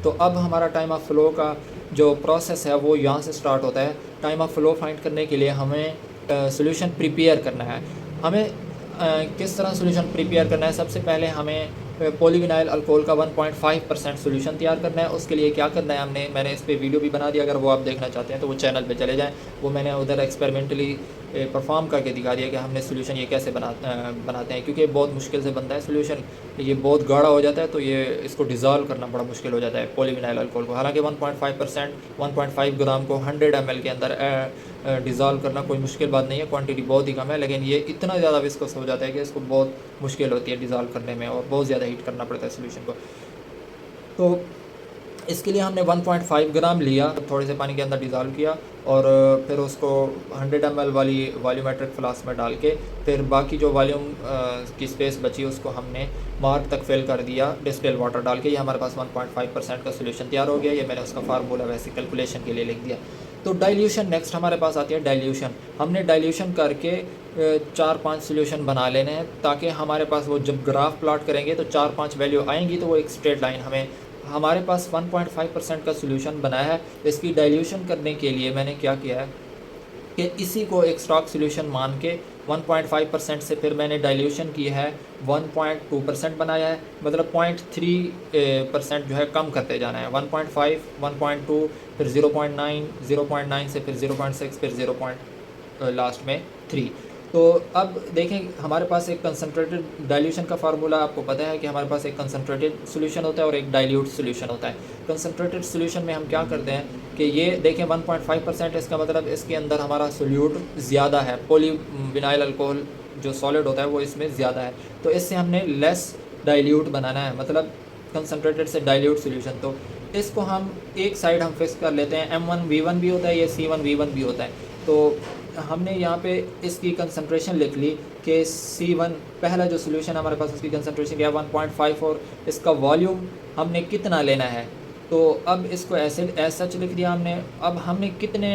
तो अब हमारा टाइम ऑफ फ़्लो का जो प्रोसेस है वो यहाँ से स्टार्ट होता है। टाइम ऑफ फ़्लो फाइंड करने के लिए हमें सॉल्यूशन प्रिपेयर करना है। हमें किस तरह सॉल्यूशन प्रिपेयर करना है? सबसे पहले हमें पॉलीविनाइल अल्कोहल का 1.5% सॉल्यूशन तैयार करना है। उसके लिए क्या करना है, मैंने इस पे वीडियो भी बना दिया, अगर वो आप देखना चाहते हैं तो वो चैनल पे चले जाएँ। वो मैंने उधर एक्सपेरिमेंटली परफॉर्म करके दिखा दिया कि हमने सॉल्यूशन ये कैसे बनाते हैं, क्योंकि बहुत मुश्किल से बनता है सॉल्यूशन। ये बहुत गाढ़ा हो जाता है तो ये इसको डिज़ोल्व करना बड़ा मुश्किल हो जाता है पॉलीविनाइल अल्कोहल को। हालांकि 1.5% 1.5 ग्राम को 100 ml के अंदर डिज़ोल्व करना कोई मुश्किल बात नहीं है, क्वांटिटी बहुत ही कम है, लेकिन ये इतना ज़्यादा विस्कस हो जाता है कि इसको बहुत मुश्किल होती है डिज़ोल्व करने में और बहुत ज़्यादा हीट करना पड़ता है सॉल्यूशन को। तो इसके लिए हमने 1.5 ग्राम लिया, थोड़े से पानी के अंदर डिज़ोल्व किया और फिर उसको 100 ml वाली वॉल्यूमेट्रिक फ्लास्क में डाल के फिर बाकी जो वॉल्यूम की स्पेस बची उसको हमने मार्क तक फिल कर दिया डिस्टिल वाटर डाल के। ये हमारे पास 1.5% का सोल्यूशन तैयार हो गया। ये मैंने उसका फार्मूला वैसे कैलकुलेशन के लिए लिख दिया। तो डाइल्यूशन नेक्स्ट हमारे पास आती है डाइल्यूशन। हमने डाइल्यूशन करके 4-5 सोल्यूशन बना लेने हैं ताकि हमारे पास वो जब ग्राफ प्लॉट करेंगे तो 4-5 वैल्यू आएंगी तो वो एक स्ट्रेट लाइन हमें। हमारे पास 1.5% का सोल्यूशन बना है। इसकी डाइल्यूशन करने के लिए मैंने क्या किया है कि इसी को एक स्टॉक सोल्यूशन मान के 1.5% से फिर मैंने डाइल्यूशन की है 1.2% बनाया है, मतलब 0.3% जो है कम करते जाना है। 1.5, 1.2, फिर 0.9, 0.9 से फिर 0.6, फिर 0. लास्ट में 3। तो अब देखें हमारे पास एक कंसनट्रेटेड डाइल्यूशन का फार्मूला आपको पता है कि हमारे पास एक कंसनट्रेटेड सॉल्यूशन होता है और एक डाइल्यूट सॉल्यूशन होता है। कंसनट्रेटेड सॉल्यूशन में हम क्या करते हैं कि ये देखें 1.5%, इसका मतलब इसके अंदर हमारा सोल्यूट ज़्यादा है, पॉलीविनाइल अल्कोहल जो सॉलिड होता है वो इसमें ज़्यादा है। तो इससे हमने लेस डाइल्यूट बनाना है, मतलब कंसनट्रेटेड से डाइल्यूट सॉल्यूशन। तो इसको हम एक साइड हम फिक्स कर लेते हैं, M1V1 भी होता है, ये C1V1 भी होता है। तो हमने यहाँ पे इसकी कंसंट्रेशन लिख ली कि C1 पहला जो सोल्यूशन हमारे पास उसकी कंसंट्रेशन क्या 1.5 और इसका वॉल्यूम हमने कितना लेना है। तो अब इसको ऐसे सच लिख दिया हमने। अब हमने कितने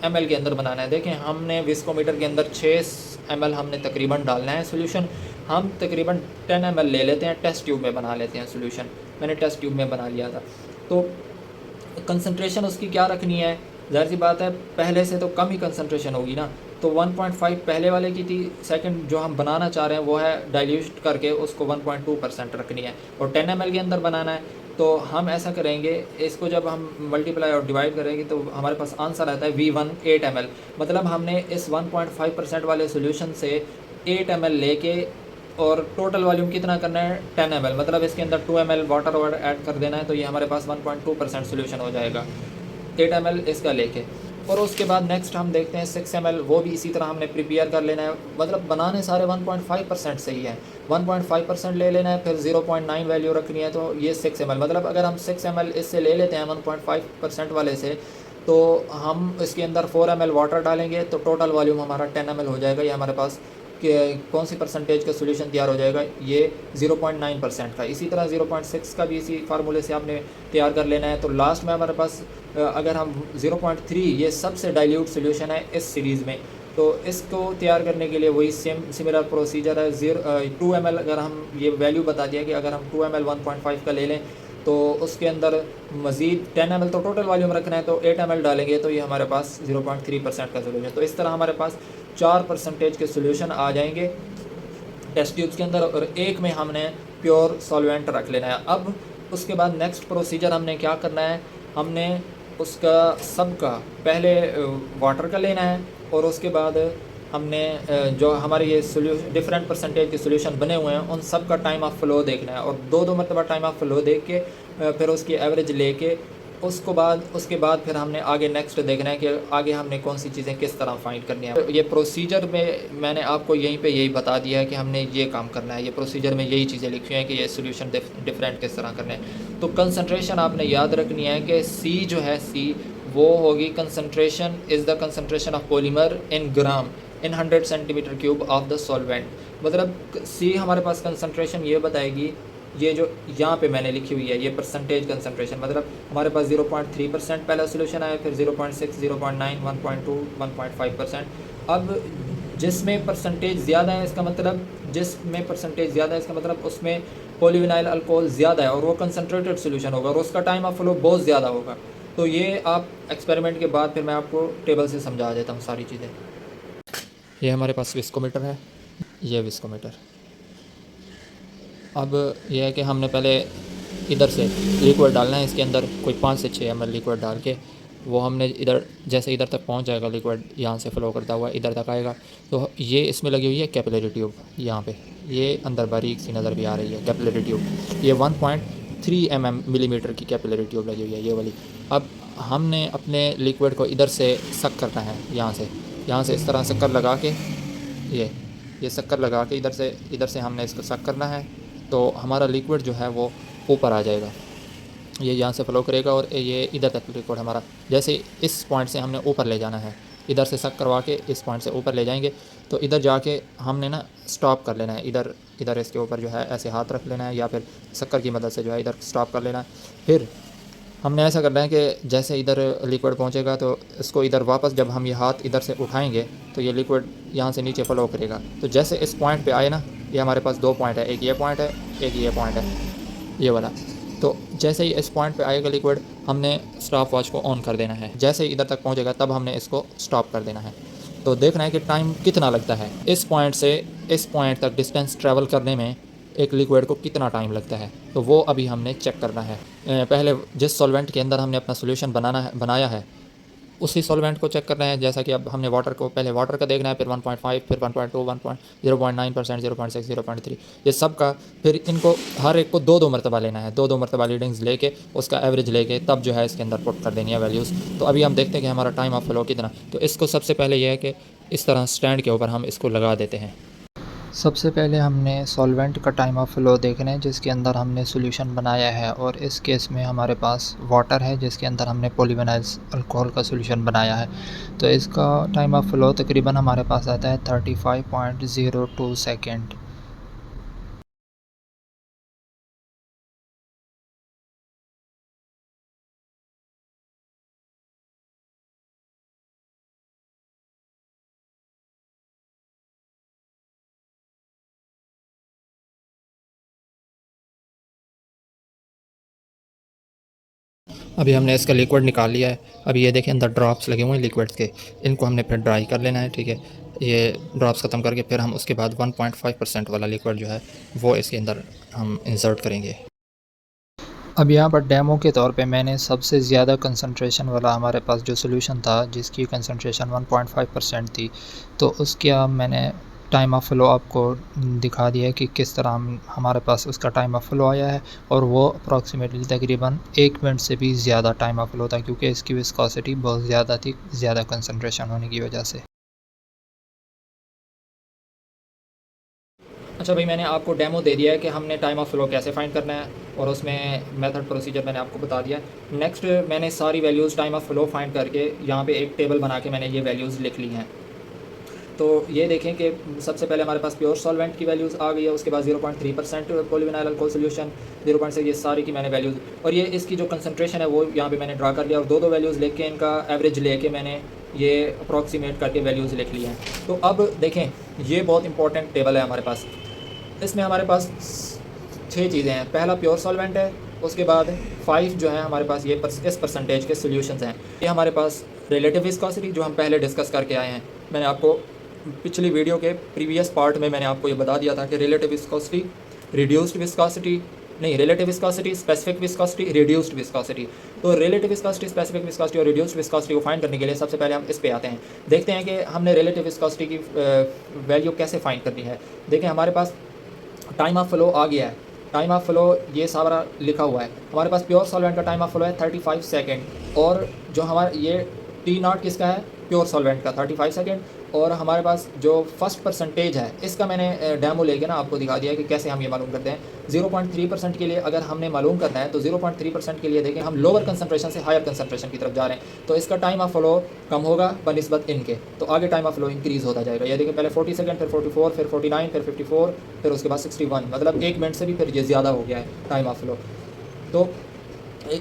ml के अंदर बनाना है, देखें हमने विस्कोमीटर के अंदर 6 ml हमने तकरीबन डालना है सोल्यूशन। हम तकरीबन 10 ml ले लेते हैं, टेस्ट ट्यूब में बना लेते हैं सोल्यूशन। मैंने टेस्ट ट्यूब में बना लिया था। तो कंसंट्रेशन उसकी क्या रखनी है, ज़ाहिर सी बात है पहले से तो कम ही कंसंट्रेशन होगी ना। तो 1.5 पहले वाले की थी, सेकंड जो हम बनाना चाह रहे हैं वो है डाइल्यूट करके उसको 1.2% रखनी है और 10 ml के अंदर बनाना है। तो हम ऐसा करेंगे, इसको जब हम मल्टीप्लाई और डिवाइड करेंगे तो हमारे पास आंसर आता है V1 8 ml। मतलब हमने इस 1.5% वाले सोल्यूशन से 8 ml लेके और टोटल वॉल्यूम कितना करना है 10 ml, मतलब इसके अंदर 2 ml वाटर और ऐड कर देना है। तो ये हमारे पास 1.2% सोल्यूशन हो जाएगा 8 ml इसका लेके। और उसके बाद नेक्स्ट हम देखते हैं 6 ml, वो भी इसी तरह हमने प्रिपेयर कर लेना है। मतलब बनाने सारे 1.5% से ही है, 1.5% ले लेना है, फिर 0.9 वैल्यू रखनी है। तो ये 6 ml, मतलब अगर हम 6 ml इससे ले लेते हैं 1.5% वाले से, तो हम इसके अंदर 4 ml वाटर डालेंगे तो टोटल वॉल्यूम हमारा 10 ml हो जाएगा। ये हमारे पास कि कौन सी परसेंटेज का सोल्यूशन तैयार हो जाएगा, ये 0.9% का। इसी तरह 0.6 का भी इसी फार्मूले से आपने तैयार कर लेना है। तो लास्ट में हमारे पास अगर हम 0.3, ये सबसे डाइल्यूट सोल्यूशन है इस सीरीज़ में। तो इसको तैयार करने के लिए वही सिमिलर प्रोसीजर है। 2 ml अगर हम ये वैल्यू बता दिया कि अगर हम 2 ml 1.5 का ले लें तो उसके अंदर मज़ीद 10 ml तो टोटल वॉल्यूम रखना है, तो 8 ml डालेंगे तो ये हमारे पास 0.3% का सोल्यूशन। तो इस तरह हमारे पास 4% के सोल्यूशन आ जाएंगे टेस्ट ट्यूब्स के अंदर और एक में हमने प्योर सॉल्वेंट रख लेना है। अब उसके बाद नेक्स्ट प्रोसीजर हमने क्या करना है, हमने उसका सबका पहले वाटर का लेना है और उसके बाद हमने जो हमारे ये डिफरेंट परसेंटेज के सोल्यूशन बने हुए हैं उन सब का टाइम ऑफ फ़्लो देखना है और दो मरतबा टाइम ऑफ फ़्लो देख के फिर उसकी एवरेज लेके उसके बाद फिर हमने आगे नेक्स्ट देखना है कि आगे हमने कौन सी चीज़ें किस तरह फाइंड करनी है। ये प्रोसीजर में मैंने आपको यहीं पे यही बता दिया है कि हमने ये काम करना है। ये प्रोसीजर में यही चीज़ें लिखी हैं कि ये सोल्यूशन डिफरेंट किस तरह करने हैं। तो कंसंट्रेशन आपने याद रखनी है कि C जो है C वो होगी concentration is the concentration of polymer in gram in 100 centimetre cube of the solvent. मतलब C हमारे पास कंसंट्रेशन ये बताएगी, ये जो यहाँ पे मैंने लिखी हुई है ये परसेंटेज कंसंट्रेशन, मतलब हमारे पास 0.3% पहला सोल्यूशन आया, फिर 0.6, 0.9, 1.2, 1.5%। अब जिसमें परसेंटेज ज़्यादा है इसका मतलब उसमें पॉलीविनाइल अल्कोहल ज़्यादा है और वो कंसनट्रेटेड सोल्यूशन होगा और उसका टाइम ऑफ फ्लो बहुत ज़्यादा होगा। तो ये आप एक्सपेरिमेंट के बाद फिर मैं आपको टेबल से समझा देता हूँ सारी चीज़ें। ये हमारे पास विस्कोमीटर है, ये विस्कोमीटर। अब यह है कि हमने पहले इधर से लिक्विड डालना है इसके अंदर, कोई 5 से 6 ml लिक्विड डाल के वो हमने इधर, जैसे इधर तक पहुंच जाएगा लिक्विड यहाँ से फ़्लो करता हुआ इधर तक आएगा। तो ये इसमें लगी हुई है कैपिलरी ट्यूब, यहाँ पे ये अंदर बारीक सी नज़र भी आ रही है कैपिलरी ट्यूब। ये 1.3 मिलीमीटर की कैपिलरी ट्यूब लगी हुई है ये वाली। अब हमने अपने लिक्विड को इधर से सक करना है, यहाँ से इस तरह शक्कर लगा के, ये शक्कर लगा के इधर से हमने इसको सक करना है। तो हमारा लिक्विड जो है वो ऊपर आ जाएगा, ये यहाँ से फ़्लो करेगा और ये इधर तक लिक्विड हमारा, जैसे इस पॉइंट से हमने ऊपर ले जाना है, इधर से सक करवा के इस पॉइंट से ऊपर ले जाएंगे। तो इधर जाके हमने ना स्टॉप कर लेना है, इधर इसके ऊपर जो है ऐसे हाथ रख लेना है या फिर शक्कर की मदद से जो है इधर स्टॉप कर लेना है। फिर हमने ऐसा करना है कि जैसे इधर लिक्विड पहुंचेगा तो इसको इधर वापस जब हम ये हाथ इधर से उठाएंगे तो ये लिक्विड यहाँ से नीचे फ़्लो करेगा। तो जैसे इस पॉइंट पे आए ना, ये हमारे पास 2 पॉइंट है, एक ये पॉइंट है, एक ये पॉइंट है, ये वाला। तो जैसे ही इस पॉइंट पे आएगा लिक्विड, हमने स्टॉप वॉच को ऑन कर देना है। जैसे ही इधर तक पहुँचेगा तब हमने इसको स्टॉप कर देना है। तो देखना है कि टाइम कितना लगता है इस पॉइंट से इस पॉइंट तक डिस्टेंस ट्रैवल करने में, एक लिक्विड को कितना टाइम लगता है। तो वो अभी हमने चेक करना है। पहले जिस सॉल्वेंट के अंदर हमने अपना सोल्यूशन बनाया है उसी सॉल्वेंट को चेक करना है। जैसा कि अब हमने वाटर को, पहले वाटर का देखना है, फिर 1.5, फिर 1.2, 0.9%, 0.6, 0.3, ये सब का। फिर इनको हर एक को 2-2 मरतबा लेना है, 2-2 मरतबा रीडिंग्स लेके उसका एवरेज लेके तब जो है इसके अंदर पुट कर देनी है वैल्यूज़। तो अभी हम देखते हैं कि हमारा टाइम ऑफ फ्लो कितना। तो इसको सबसे पहले यह है कि इस तरह स्टैंड के ऊपर हम इसको लगा देते हैं। सबसे पहले हमने सॉल्वेंट का टाइम ऑफ फ्लो देखना है जिसके अंदर हमने सॉल्यूशन बनाया है, और इस केस में हमारे पास वाटर है जिसके अंदर हमने पॉलीविनाइल अल्कोहल का सॉल्यूशन बनाया है। तो इसका टाइम ऑफ फ्लो तकरीबन हमारे पास आता है 35.02 सेकेंड। अभी हमने इसका लिक्विड निकाल लिया है। अभी ये देखें अंदर ड्रॉप्स लगे हुए हैं लिक्विड्स के, इनको हमने फिर ड्राई कर लेना है, ठीक है। ये ड्रॉप्स ख़त्म करके फिर हम उसके बाद 1.5% वाला लिक्विड जो है वो इसके अंदर हम इंसर्ट करेंगे। अब यहाँ पर डेमो के तौर पे मैंने सबसे ज़्यादा कंसंट्रेशन वाला हमारे पास जो सॉल्यूशन था जिसकी कंसंट्रेशन 1.5% थी, तो उसका मैंने टाइम ऑफ फ्लो आपको दिखा दिया है कि किस तरह हमारे पास उसका टाइम ऑफ फ्लो आया है। और वो अप्रॉक्सीमेटली तकरीबन 1 मिनट से भी ज़्यादा टाइम ऑफ फ्लो था क्योंकि इसकी विस्कोसिटी बहुत ज़्यादा थी, ज़्यादा कंसंट्रेशन होने की वजह से। अच्छा भाई, मैंने आपको डेमो दे दिया है कि हमने टाइम ऑफ फ्लो कैसे फाइंड करना है और उसमें मेथड प्रोसीजर मैंने आपको बता दिया है। नेक्स्ट मैंने सारी values time of flow find करके यहाँ पे एक टेबल बना के मैंने ये वैल्यूज़ लिख ली हैं। तो ये देखें कि सबसे पहले हमारे पास प्योर सॉल्वेंट की वैल्यूज़ आ गई है, उसके बाद 0.3% पॉलीविनाइल अल्कोहल सोल्यूशन, 0.6, ये सारी की मैंने वैल्यूज़, और ये इसकी जो कंसंट्रेशन है वो यहाँ पे मैंने ड्रा कर लिया और 2-2 वैल्यूज़ लेके इनका एवरेज लेके मैंने ये अप्रॉक्सीमेट करके वैल्यूज़ लिख ली हैं। तो अब देखें, ये बहुत इंपॉर्टेंट टेबल है हमारे पास। इसमें हमारे पास 6 चीज़ें हैं। पहला प्योर सॉल्वेंट है, उसके बाद 5 जो है हमारे पास ये इस परसेंटेज के सोल्यूशंस हैं। ये हमारे पास रिलेटिव विस्कोसिटी जो हम पहले डिस्कस करके आए हैं। मैंने आपको पिछली वीडियो के प्रीवियस पार्ट में मैंने आपको ये बता दिया था कि रिलेटिव विस्कोसिटी, रिड्यूस्ड विस्कोसिटी, नहीं, relative viscosity, specific viscosity, reduced viscosity. तो रिलेटिव विस्कोसिटी, स्पेसिफिक विस्कोसिटी और रिड्यूस्ड विस्कोसिटी को फाइंड करने के लिए सबसे पहले हम इस पे आते हैं। देखते हैं कि हमने रिलेटिव विस्कोसिटी की वैल्यू कैसे फाइंड करनी है। देखें, हमारे पास टाइम ऑफ फ्लो आ गया है। टाइम ऑफ फ्लो ये सारा लिखा हुआ है। हमारे पास प्योर सॉल्वेंट का टाइम ऑफ फ्लो है 35 सेकेंड, और जो हमारा ये T0 किसका है, प्योर सॉल्वेंट का 35 सेकेंड। और हमारे पास जो फर्स्ट परसेंटेज है इसका मैंने डेमो लेके ना आपको दिखा दिया है कि कैसे हम ये मालूम करते हैं। 0.3% के लिए अगर हमने मालूम करना है तो 0.3% के लिए देखें हम लोअर कंसंट्रेशन से हायर कंसंट्रेशन की तरफ जा रहे हैं, तो इसका टाइम ऑफ फ्लो कम होगा बनिस्बत इनके, तो आगे टाइम ऑफ फ्लो इंक्रीज़ होता जाएगा। ये देखें, पहले 40 सेकेंड, फिर 44, फिर 49, फिर 54, फिर उसके बाद 61, मतलब 1 मिनट से भी फिर ये ज़्यादा हो गया है टाइम ऑफ फ्लो। तो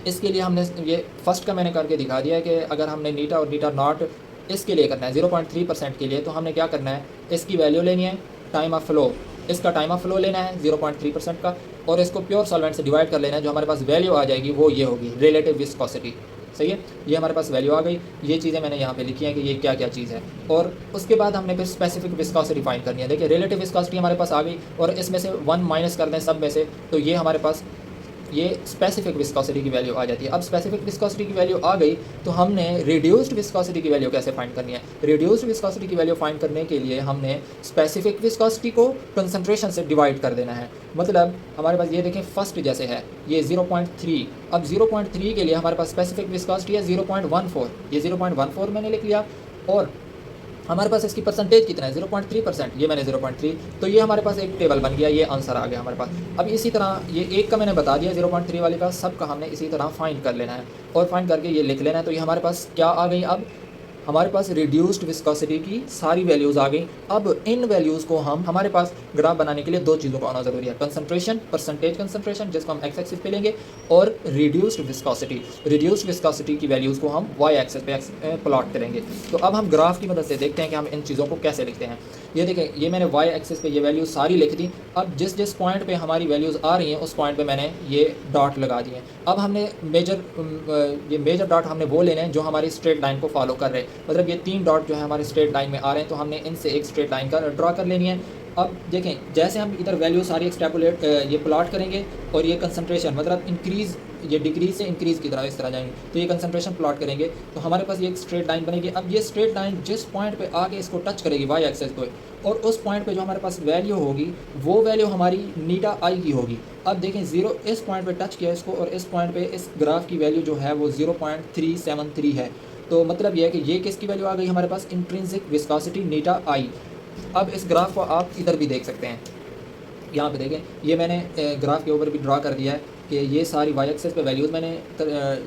इसके लिए हमने ये फर्स्ट का मैंने करके दिखा दिया है कि अगर हमने नीटा और नीटा नॉट इसके लिए करना है 0.3% के लिए, तो हमने क्या करना है, इसकी वैल्यू लेनी है, टाइम ऑफ फ्लो इसका टाइम ऑफ फ्लो लेना है 0.3% का, और इसको प्योर सॉल्वेंट से डिवाइड कर लेना है। जो हमारे पास वैल्यू आ जाएगी वो ये होगी, रिलेटिव विस्कोसिटी। सही है, ये हमारे पास वैल्यू आ गई। ये चीज़ें मैंने यहाँ पे लिखी हैं कि ये क्या क्या चीज़ है। और उसके बाद हमने फिर स्पेसिफिक विस्कोसिटी फाइंड करनी है। देखिए रिलेटिव विस्कोसिटी हमारे पास आ गई, और इसमें से 1 माइनस कर दें सब में से, तो ये हमारे पास ये स्पेसिफिक विस्कोसिटी की वैल्यू आ जाती है। अब स्पेसिफिक विस्कोसिटी की वैल्यू आ गई तो हमने रिड्यूस्ड विस्कोसिटी की वैल्यू कैसे फाइंड करनी है। रिड्यूस्ड विस्कोसिटी की वैल्यू फाइंड करने के लिए हमने स्पेसिफिक विस्कोसिटी को कंसंट्रेशन से डिवाइड कर देना है। मतलब हमारे पास ये देखें फर्स्ट जैसे है ये 0.3, अब 0.3 के लिए हमारे पास स्पेसिफिक विस्कोसिटी है 0.14, ये 0.14 मैंने लिख लिया, और हमारे पास इसकी परसेंटेज कितना है 0.3%, ये मैंने 0.3, तो ये हमारे पास एक टेबल बन गया, ये आंसर आ गया हमारे पास। अब इसी तरह ये एक का मैंने बता दिया 0.3 वाले का, सब का हमने इसी तरह फाइंड कर लेना है, और फाइंड करके ये लिख लेना है। तो ये हमारे पास क्या आ गई, अब हमारे पास रिड्यूस्ड विस्कोसिटी की सारी वैल्यूज़ आ गई। अब इन वैल्यूज़ को हम हमारे पास ग्राफ बनाने के लिए दो चीज़ों का आना ज़रूरी है, कंसंट्रेशन, परसेंटेज कंसंट्रेशन जिसको हम एक्स एक्सिस पे लेंगे, और रिड्यूस्ड विस्कोसिटी। रिड्यूस्ड विस्कोसिटी की वैल्यूज़ को हम वाई एक्सिस पे प्लॉट करेंगे। तो अब हम ग्राफ की मदद से देखते हैं कि हम इन चीज़ों को कैसे लिखते हैं। ये देखें, ये मैंने वाई एक्सिस पे ये वैल्यूज़ सारी लिख दी। अब जिस जिस पॉइंट पे हमारी वैल्यूज़ आ रही हैं उस पॉइंट पे मैंने ये डॉट लगा दिए। अब हमने मेजर डॉट हमने वो लेने हैं जो हमारी स्ट्रेट लाइन को फॉलो कर रहे हैं। मतलब ये 3 डॉट जो है हमारे स्ट्रेट लाइन में आ रहे हैं, तो हमने इनसे एक स्ट्रेट लाइन का ड्रा कर लेनी है। अब देखें, जैसे हम इधर वैल्यू सारी एक्सट्रैपोलेट ये प्लॉट करेंगे, और ये कंसंट्रेशन मतलब इंक्रीज़, ये डिक्रीज से इंक्रीज़ की तरह इस तरह जाएंगे, तो ये कंसंट्रेशन प्लॉट करेंगे, तो हमारे पास ये एक स्ट्रेट लाइन बनेगी। अब ये स्ट्रेट लाइन जिस पॉइंट पे आके इसको टच करेगी वाई एक्सिस को, और उस पॉइंट पे जो हमारे पास वैल्यू होगी वो वैल्यू हमारी नीटा आई की होगी। अब देखें 0 इस पॉइंट पे टच किया इसको, और इस पॉइंट पे इस ग्राफ की वैल्यू जो है वो 0.373 है। तो मतलब ये है कि ये किसकी वैल्यू आ गई हमारे पास, इंट्रिंसिक विस्कोसिटी नीटा आई। अब इस ग्राफ को आप इधर भी देख सकते हैं, यहाँ पे देखें, ये मैंने ग्राफ के ऊपर भी ड्रा कर दिया है कि ये सारी वाई एक्सिस पे वैल्यूज़ मैंने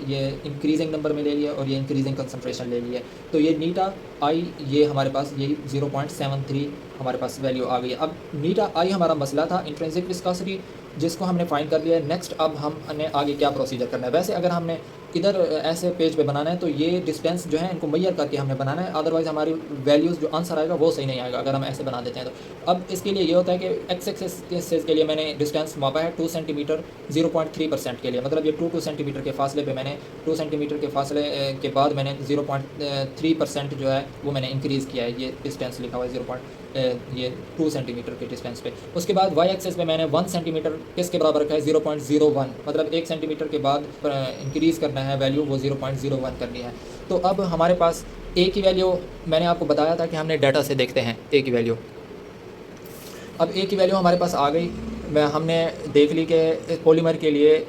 ये इंक्रीजिंग नंबर में ले लिया और ये इंक्रीजिंग कंसंट्रेशन ले लिया। तो ये नीटा आई ये हमारे पास यही 0.73 हमारे पास वैल्यू आ गई है। अब नीटा आई हमारा मसला था इंट्रिंसिक विस्कोसिटी, जिसको हमने फाइंड कर लिया है। नेक्स्ट अब हमने आगे क्या प्रोसीजर करना है। वैसे अगर हमने इधर ऐसे पेज पे बनाना है तो ये डिस्टेंस जो है इनको मैयर करके हमने बनाना है, अदरवाइज़ हमारी वैल्यूज़ जो आंसर आएगा वो सही नहीं आएगा अगर हम ऐसे बना देते हैं तो। अब इसके लिए ये होता है कि एक्स एक्सिस के लिए मैंने डिस्टेंस मापा है 2 सेंटीमीटर 0.3% के लिए, मतलब ये 2 सेंटीमीटर के फासले पे मैंने 2 सेंटीमीटर के फासले के बाद मैंने 0.3% जो है वो मैंने इंक्रीज़ किया है। ये डिस्टेंस लिखा हुआ है ये 2 सेंटीमीटर के डिस्टेंस पे। उसके बाद वाई एक्सिस पे मैंने 1 सेंटीमीटर किसके बराबर रखा है 0.01, मतलब 1 सेंटीमीटर के बाद इंक्रीज़ करना है वैल्यू, वो 0.01 करनी है। तो अब हमारे पास ए की वैल्यू मैंने आपको बताया था कि हमने डाटा से देखते हैं ए की वैल्यू। अब ए की वैल्यू हमारे पास आ गई, हमने देख ली कि पॉलीमर के लिए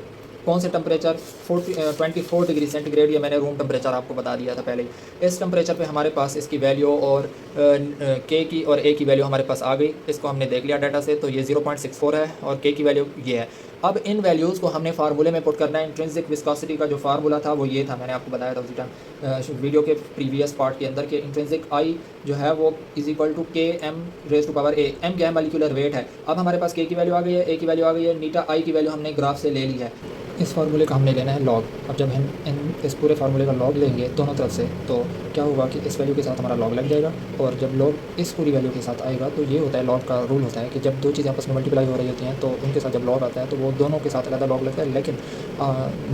कौन से टेम्परेचर 24 डिग्री सेंटीग्रेड, ये मैंने रूम टेम्परेचर आपको बता दिया था पहले ही। इस टेम्परेचर पे हमारे पास इसकी वैल्यू और के की और ए की वैल्यू हमारे पास आ गई। इसको हमने देख लिया डाटा से, तो ये 0.64 है और के की वैल्यू ये है। अब इन वैल्यूज़ को हमने फार्मूले में पुट करना है। इंट्रिंसिक विस्कोसिटी का जो फार्मूला था वो ये था, मैंने आपको बताया था उसी टाइम वीडियो के प्रीवियस पार्ट के अंदर, कि इंट्रिंसिक आई जो है वो is equal to K M raise to power A. M क्या है, मॉलिक्यूलर वेट है। अब हमारे पास के की वैल्यू आ गई है, ए की वैल्यू आ गई है, नीटा आई की वैल्यू हमने ग्राफ से ले ली है। इस फार्मूले का हमने लेना है लॉग। अब जब हम इस पूरे फार्मूले का लॉग लेंगे दोनों तरफ से, तो क्या होगा कि इस वैल्यू के साथ हमारा लॉग लग जाएगा, और जब लॉग इस पूरी वैल्यू के साथ आएगा तो ये होता है लॉग का रूल होता है कि जब दो चीज़ें आपस में मल्टीप्लाई हो रही होती हैं तो उनके साथ जब लॉग आता है तो वो दोनों के साथ अलग लॉग लगता है, लेकिन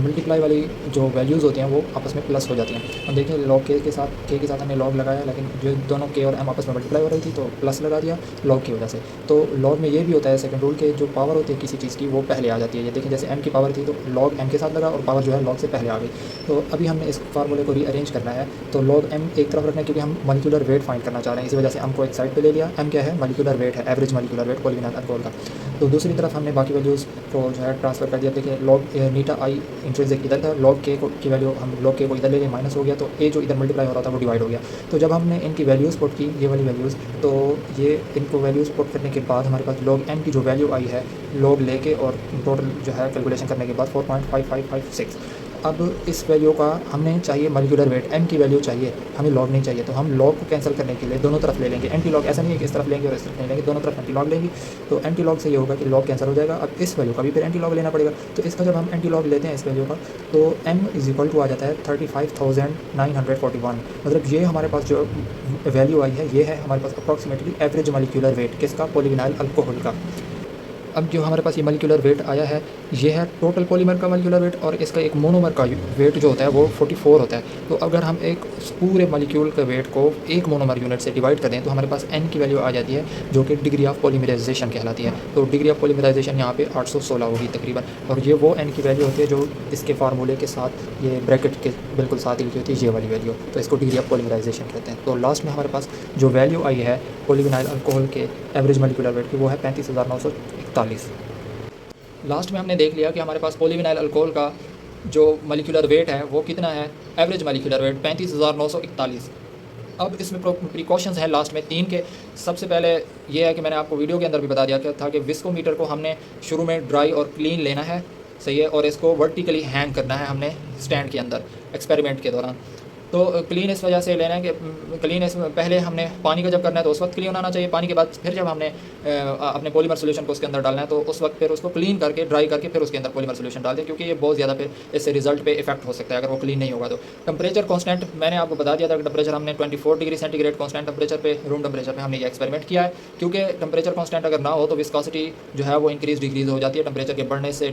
मल्टीप्लाई वाली जो वैल्यूज़ होती हैं वो आपस में प्लस हो जाती हैं। अब देखिए लॉग के साथ हमने लॉग लगाया, लेकिन जो दोनों के और एम आपस में मल्टीप्लाई हो रही थी तो प्लस लगा दिया लॉग की वजह से। तो लॉग में ये भी होता है सेकंड रूल के जो पावर होती है किसी चीज़ की वो पहले आ जाती है। ये देखिए जैसे एम की पावर थी तो लॉग एम के साथ लगा और पावर जो है लॉग से पहले आ गई। तो अभी हमने इस फार्मूले को रीअरेंज करना है, तो लॉग एम एक तरफ रखना है क्योंकि हम मॉलिक्यूलर वेट फाइंड करना चाह रहे हैं, इसी वजह से एम को एक साइड पे ले लिया। एम क्या है, मॉलिक्यूलर वेट है, average molecular weight polyvinyl alcohol का। तो दूसरी तरफ हमने बाकी वैल्यूज़ को जो है ट्रांसफर कर दिया। देखिए लॉग नीटा आई इंट्रिंसिक इधर था, लॉग के की वैल्यू हम लॉग के को इधर ले लिए, माइनस हो गया, तो ए जो इधर मल्टीप्लाई हो रहा था वो डिवाइड हो गया। तो जब हमने इनकी वैल्यूज़ पुट की, ये वाली वैल्यूज़, तो ये इनको वैल्यूज़ पुट करने के बाद हमारे पास लॉग एम की जो वैल्यू आई है लॉग लेके और टोटल जो है कैलकुलेशन करने के बाद 4.5556 अब इस वैल्यू का हमें चाहिए मॉलिक्यूलर वेट, m की वैल्यू चाहिए, हमें लॉग नहीं चाहिए। तो हम लॉग को कैंसिल करने के लिए दोनों तरफ ले लेंगे एंटी लॉग। ऐसा नहीं है कि इस तरफ लेंगे और इस तरफ नहीं लेंगे, दोनों तरफ एंटी लॉग लेंगे। तो एंटी लॉग से ये होगा कि लॉग कैंसिल हो जाएगा। अब इस वैल्यू का भी फिर एंटी लॉग लेना पड़ेगा। तो इसका जब हम एंटी लॉग लेते हैं इस वैल्यू का, तो m = आ जाता है 35,941। मतलब ये हमारे पास जो वैल्यू आई है, ये है हमारे पास अप्रॉक्सीमेटली एवरेज मॉलिक्यूलर वेट किसका, पॉलीविनाइल अल्कोहल का। अब जो हमारे पास ये मॉलिक्यूलर वेट आया है, ये है टोटल पॉलीमर का मॉलिक्यूलर वेट, और इसका एक मोनोमर का वेट जो होता है वो 44 होता है। तो अगर हम एक पूरे मॉलिक्यूल के वेट को एक मोनोमर यूनिट से डिवाइड कर दें, तो हमारे पास n की वैल्यू आ जाती है, जो कि डिग्री ऑफ पॉलीमराइजेशन कहलाती है। तो डिग्री ऑफ पॉलीमराइजेशन यहाँ पे 816 होगी तकरीबन, और ये वो n की वैल्यू होती है जो इसके फार्मूले के साथ ये ब्रैकेट के बिल्कुल साथ ही लिखी होती है, ये वाली वैल्यू। तो इसको डिग्री ऑफ पॉलीमराइजेशन कहते हैं। तो लास्ट में हमारे पास जो वैल्यू आई है पॉलीविनाइल अल्कोहल के एवरेज मॉलिक्यूलर वेट की, वो है 35,941। लास्ट में हमने देख लिया कि हमारे पास पॉलीविनाइल अल्कोहल का जो मॉलिक्यूलर वेट है वो कितना है, एवरेज मॉलिक्यूलर वेट 35,941। अब इसमें प्रिकॉशंस हैं लास्ट में 3 के। सबसे पहले ये है कि मैंने आपको वीडियो के अंदर भी बता दिया था कि विस्कोमीटर को हमने शुरू में ड्राई और क्लीन लेना है, सही है, और इसको वर्टिकली हैंग करना है हमने स्टैंड के अंदर एक्सपेरिमेंट के दौरान। तो क्लीन इस वजह से लेना है कि क्लीन इस पहले हमने पानी का जब करना है तो उस वक्त क्लीन होना चाहिए, पानी के बाद फिर जब हमने अपने पॉलीमर सोल्यूशन को उसके अंदर डालना है तो उस वक्त फिर उसको क्लीन करके ड्राई करके फिर उसके अंदर पॉलीमर सोल्यूशन डाल दें, क्योंकि ये बहुत ज़्यादा फिर इससे रिजल्ट पे इफेक्ट हो सकता है अगर वो क्लीन नहीं होगा। तो टेम्परेचर कांस्टेंट मैंने आपको बता दिया था कि टेम्परेचर हमने 24 डिग्री सेंटीग्रेड कांस्टेंट टेम्परेचर पे, रूम टेम्परेचर पे हमने ये एक्सपेरिमेंट किया है, क्योंकि टेम्परेचर कांस्टेंट अगर ना हो तो विस्कोसिटी जो है वो इंक्रीज़ डिक्रीज़ हो जाती है। टेम्परेचर के बढ़ने से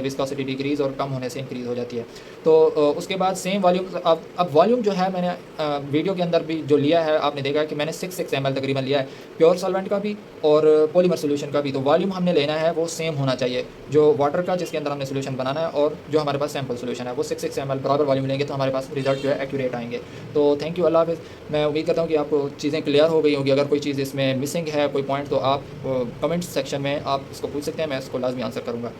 विस्कोसिटी डिक्रीज़ और कम होने से इंक्रीज़ हो जाती है। तो उसके बाद सेम वॉल्यूम, अब वॉल्यूम जो है मैंने वीडियो के अंदर भी जो लिया है, आपने देखा कि मैंने 6 ml तकरीबन लिया है प्योर सॉल्वेंट का भी और पॉलीमर सोल्यूशन का भी। तो वॉल्यूम हमने लेना है वो सेम होना चाहिए, जो वाटर का जिसके अंदर हमने सोल्यूशन बनाना है और जो हमारे पास सैम्पल सोल्यूशन है वो 6 ml बराबर वॉल्यूम लेंगे तो हमारे पास रिजल्ट जो है एक्यूरेट आएंगे। तो थैंक यू, अल्लाह हाफ़िज़। मैं उम्मीद करता हूँ कि आपको चीज़ें क्लियर हो गई होंगी। अगर कोई चीज़ इसमें मिसिंग है, कोई पॉइंट, तो आप कमेंट सेक्शन में आप इसको पूछ सकते हैं, मैं इसको लाजमी आंसर करूँगा।